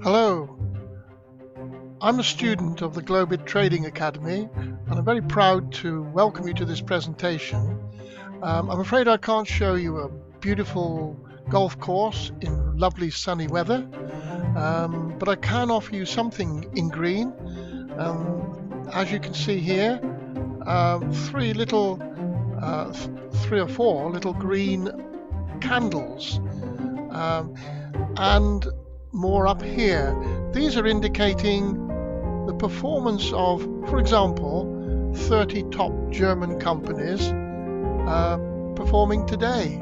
Hello, I'm a student of the GLOBIT Trading Academy and I'm very proud to welcome you to this presentation. I'm afraid I can't show you a beautiful golf course in lovely sunny weather, but I can offer you something in green. As you can see here, three or four little green candles, and more up here. These are indicating the performance of, for example, 30 top German companies performing today.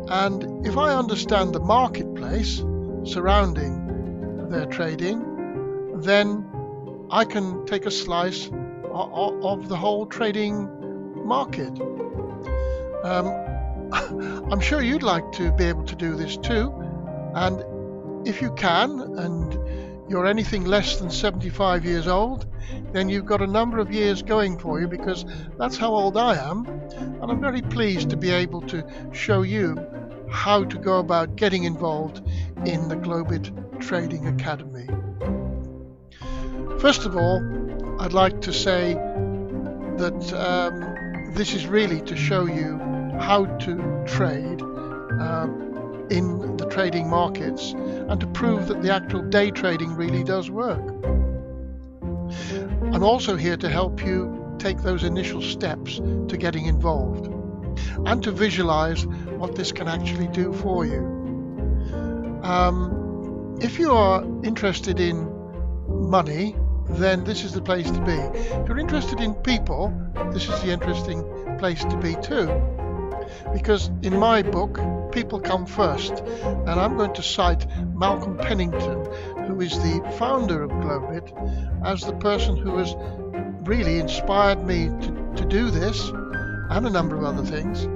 And if I understand the marketplace surrounding their trading, then I can take a slice of the whole trading market. I'm sure you'd like to be able to do this too, and if you can, and you're anything less than 75 years old, then you've got a number of years going for you, because that's how old I am, and I'm very pleased to be able to show you how to go about getting involved in the GLOBIT Trading Academy. First of all, I'd like to say that this is really to show you how to trade in the trading markets and to prove that the actual day trading really does work. I'm also here to help you take those initial steps to getting involved and to visualize what this can actually do for you. If you are interested in money, then this is the place to be. If you're interested in people, this is the interesting place to be too. Because in my book, people come first, and I'm going to cite Malcolm Pennington, who is the founder of GLOBIT, as the person who has really inspired me to do this and a number of other things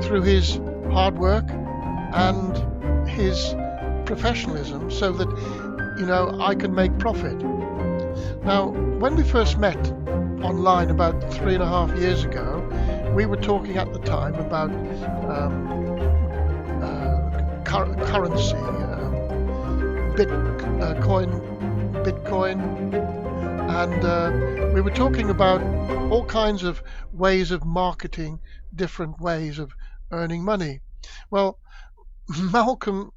through his hard work and his professionalism, so that I can make profit. Now, when we first met online about 3.5 years ago, we were talking at the time about currency, Bitcoin, and we were talking about all kinds of ways of marketing, different ways of earning money. Well, Malcolm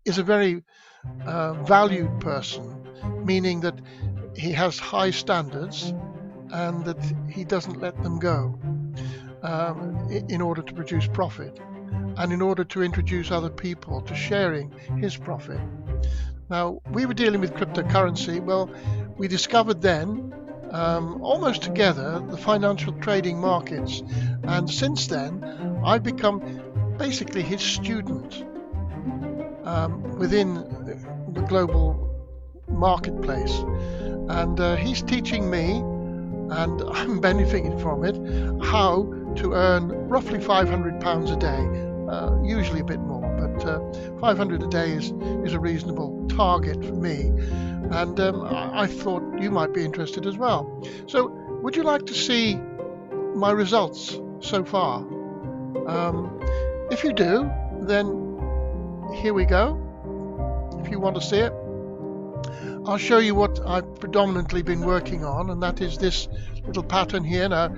is a very valued person, meaning that he has high standards and that he doesn't let them go in order to produce profit and in order to introduce other people to sharing his profit. Now, we were dealing with cryptocurrency. Well, we discovered then almost together the financial trading markets, and since then I've become basically his student within the global marketplace, and he's teaching me, and I'm benefiting from it, how to earn roughly £500 a day, usually a bit more, but 500 a day is a reasonable target for me, and I thought you might be interested as well. So would you like to see my results so far? If you do, then here we go. If you want to see it, I'll show you what I've predominantly been working on, and that is this little pattern here. Now,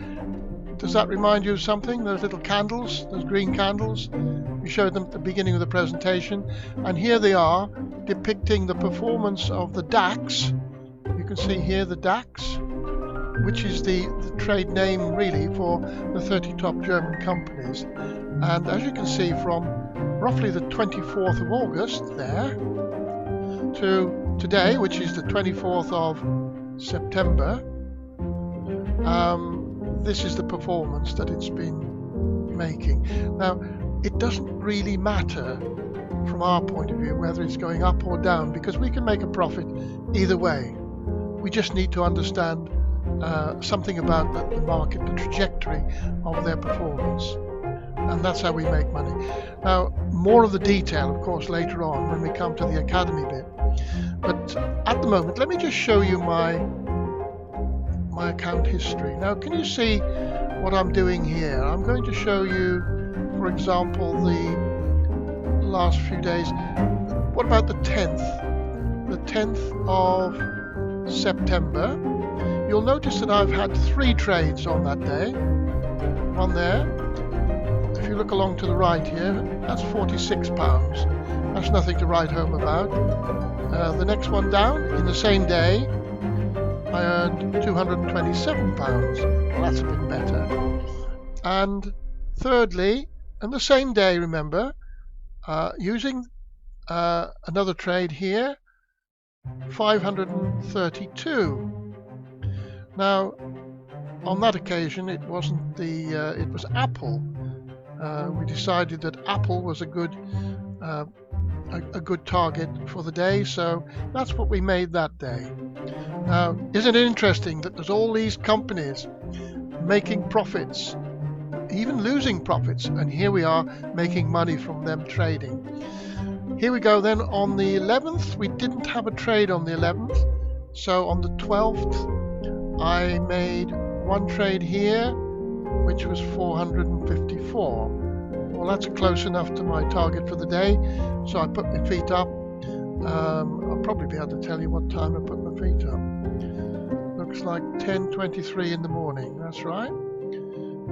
does that remind you of something? Those little candles, those green candles? We showed them at the beginning of the presentation, and here they are depicting the performance of the DAX. You can see here the DAX, which is the trade name really for the 30 top German companies. And as you can see, from roughly the 24th of August there to today, which is the 24th of September, this is the performance that it's been making. Now, it doesn't really matter from our point of view whether it's going up or down, because we can make a profit either way. We just need to understand something about the market, the trajectory of their performance, and that's how we make money. Now, more of the detail, of course, later on when we come to the academy bit, but at the moment let me just show you my account history. Now, can you see what I'm doing here? I'm going to show you, for example, the last few days. What about the 10th? The 10th of September. You'll notice that I've had 3 trades on that day. One there. If you look along to the right here, that's £46. That's nothing to write home about. The next one down, in the same day, I earned £227. Well, that's a bit better. And thirdly, and the same day, remember, using another trade here, 532. Now, on that occasion, it wasn't it was Apple. We decided that Apple was a good target for the day, so that's what we made that day. Now, isn't it interesting that there's all these companies making profits, even losing profits, and here we are making money from them trading. Here we go then. On the 11th, we didn't have a trade on the 11th, so on the 12th I made one trade here, which was 454. Well, that's close enough to my target for the day, so I put my feet up. I'll probably be able to tell you what time I put my feet up. Looks like 10:23 in the morning. That's right.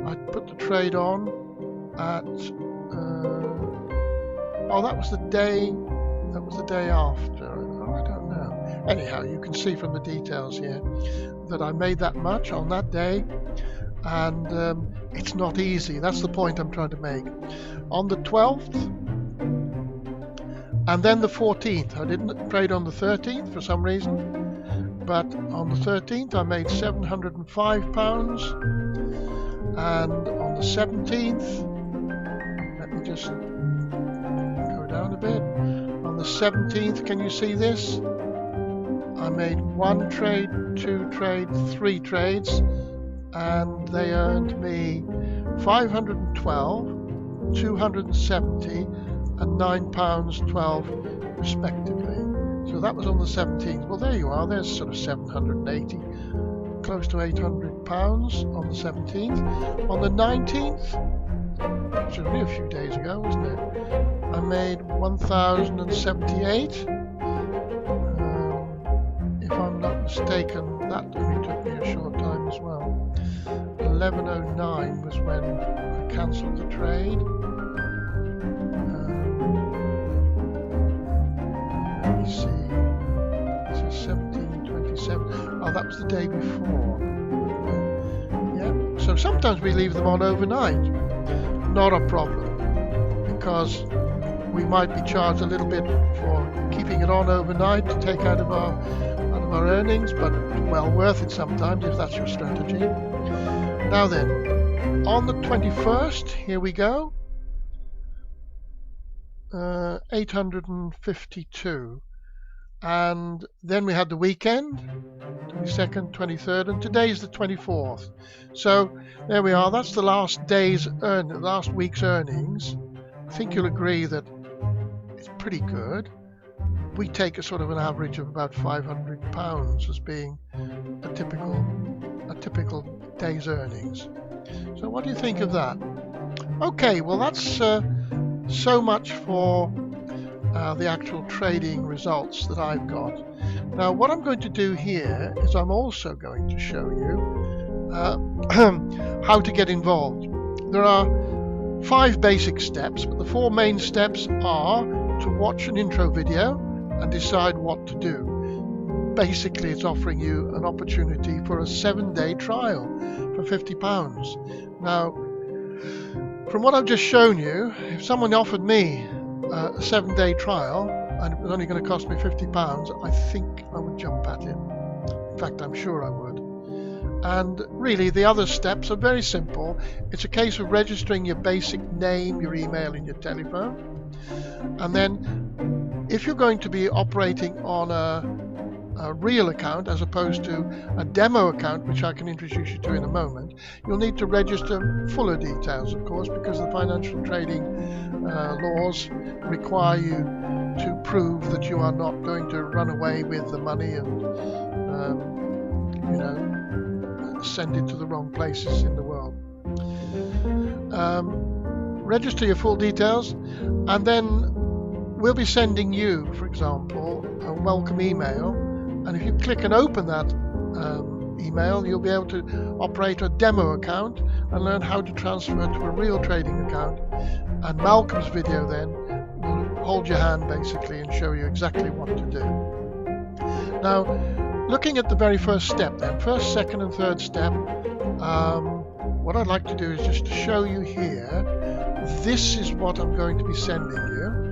I put the trade on at that was the day after. Oh, I don't know. Anyhow, you can see from the details here that I made that much on that day, and it's not easy. That's the point I'm trying to make. On the 12th and then the 14th, I didn't trade on the 13th for some reason, but on the 13th I made £705, and on the 17th, let me just go down a bit. On the 17th, can you see this? I made 1 trade, 2 trades, 3 trades, and they earned me 512, 270 and £9.12 respectively. So that was on the 17th. Well, there you are. There's sort of 780, close to £800 on the 17th. On the 19th, which was only a few days ago, wasn't it? I made 1,078. If I'm not mistaken, that only took me a short time as well. 11:09 was when I cancelled the trade. Let me see. This is 17:27. Oh, that was the day before. Yeah. So sometimes we leave them on overnight. Not a problem, because we might be charged a little bit for keeping it on overnight to take out of our earnings, but well worth it sometimes if that's your strategy. Now then, on the 21st, here we go, 852, and then we had the weekend, 22nd, 23rd, and today's the 24th. So there we are. That's the last week's earnings. I think you'll agree that it's pretty good. We take a sort of an average of about £500 as being a typical day's earnings. So what do you think of that? Okay, well, that's so much for the actual trading results that I've got. Now, what I'm going to do here is I'm also going to show you how to get involved. There are 5 basic steps, but the 4 main steps are to watch an intro video and decide what to do. Basically, it's offering you an opportunity for a 7-day trial for £50. Now, from what I've just shown you, if someone offered me a 7-day trial and it was only going to cost me £50, I think I would jump at it. In fact, I'm sure I would. And really, the other steps are very simple. It's a case of registering your basic name, your email, and your telephone. And then, if you're going to be operating on a real account as opposed to a demo account, which I can introduce you to in a moment, you'll need to register fuller details, of course, because the financial trading laws require you to prove that you are not going to run away with the money and send it to the wrong places in the world. Register your full details, and then we'll be sending you, for example, a welcome email, and if you click and open that email, you'll be able to operate a demo account and learn how to transfer to a real trading account. And Malcolm's video then will hold your hand basically and show you exactly what to do. Now, looking at the very first step then, first, second and third step, what I'd like to do is just to show you here, this is what I'm going to be sending you.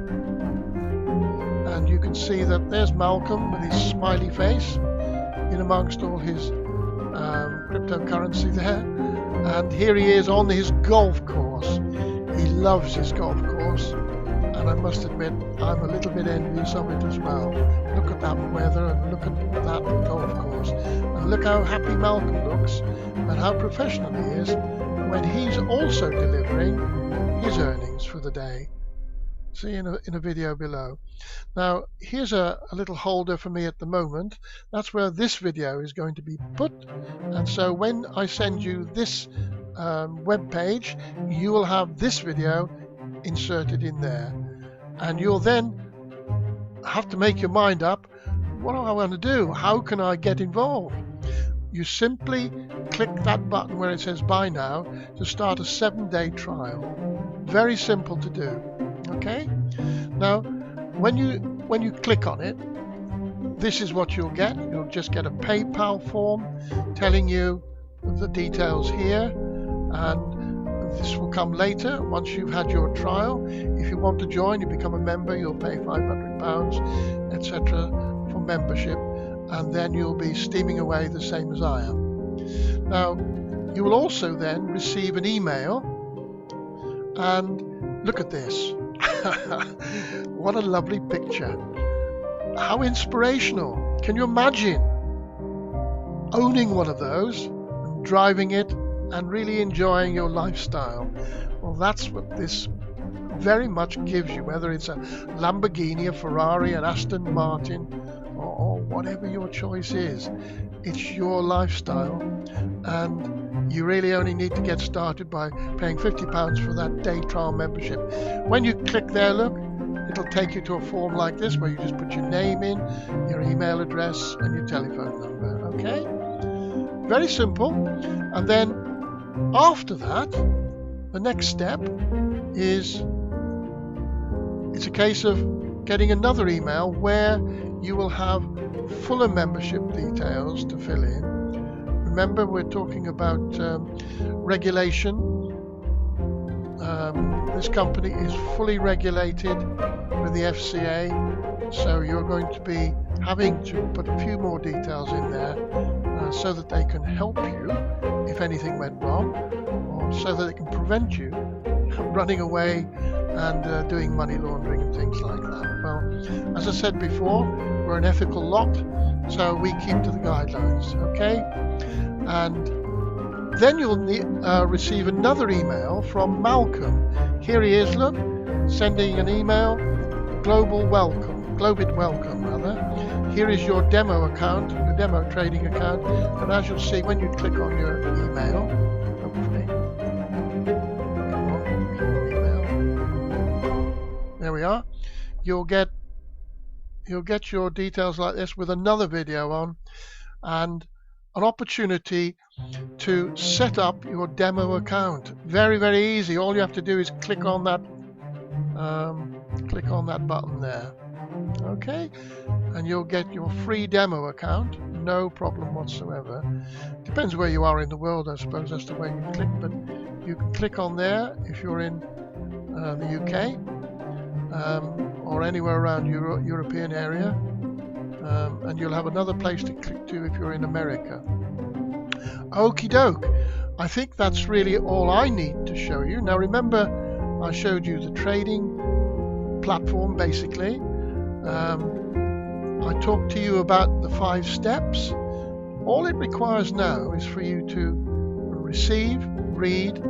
And you can see that there's Malcolm with his smiley face in amongst all his cryptocurrency there. And here he is on his golf course. He loves his golf course. And I must admit, I'm a little bit envious of it as well. Look at that weather and look at that golf course. And look how happy Malcolm looks and how professional he is when he's also delivering his earnings for the day. See in a video below. Now, here's a little holder for me at the moment. That's where this video is going to be put. And so when I send you this web page, you will have this video inserted in there. And you'll then have to make your mind up, what do I want to do? How can I get involved? You simply click that button where it says buy now to start a 7-day trial. Very simple to do. Okay? Now, when you click on it, this is what you'll get. You'll just get a PayPal form telling you the details here, and this will come later once you've had your trial. If you want to join, you become a member, you'll pay £500, etc. for membership, and then you'll be steaming away the same as I am. Now, you will also then receive an email, and look at this. What a lovely picture. How inspirational. Can you imagine owning one of those and driving it and really enjoying your lifestyle? Well, that's what this very much gives you, whether it's a Lamborghini, a Ferrari, an Aston Martin, or whatever your choice is. It's your lifestyle, and you really only need to get started by paying £50 for that day trial membership. When you click there, look, it'll take you to a form like this where you just put your name in, your email address, and your telephone number. Okay? Very simple. And then after that, the next step is it's a case of getting another email where you will have fuller membership details to fill in. Remember, we're talking about regulation. This company is fully regulated with the FCA, so you're going to be having to put a few more details in there so that they can help you if anything went wrong, or so that they can prevent you from running away and doing money laundering and things like that. Well, as I said before, we're an ethical lot, so we keep to the guidelines, okay? And then you'll receive another email from Malcolm. Here he is, look, sending an email, GLOBIT welcome rather. Here is your demo account, your demo trading account, and as you'll see when you click on your email, hopefully, come on, your email. There we are. You'll get your details like this with another video on, and an opportunity to set up your demo account. Very, very easy. All you have to do is click on that button there. Okay, and you'll get your free demo account, no problem whatsoever. Depends where you are in the world, I suppose, as to where you click, but you can click on there if you're in the UK or anywhere around European area, and you'll have another place to click to if you're in America. Okie doke. I think that's really all I need to show you. Now remember, I showed you the trading platform basically. I talked to you about the 5 steps. All it requires now is for you to receive, read,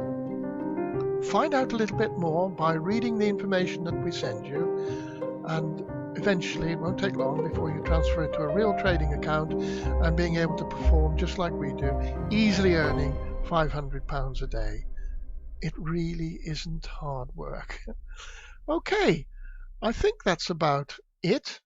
find out a little bit more by reading the information that we send you, and eventually it won't take long before you transfer it to a real trading account and being able to perform just like we do, easily earning £500 a day. It really isn't hard work. Okay, I think that's about it.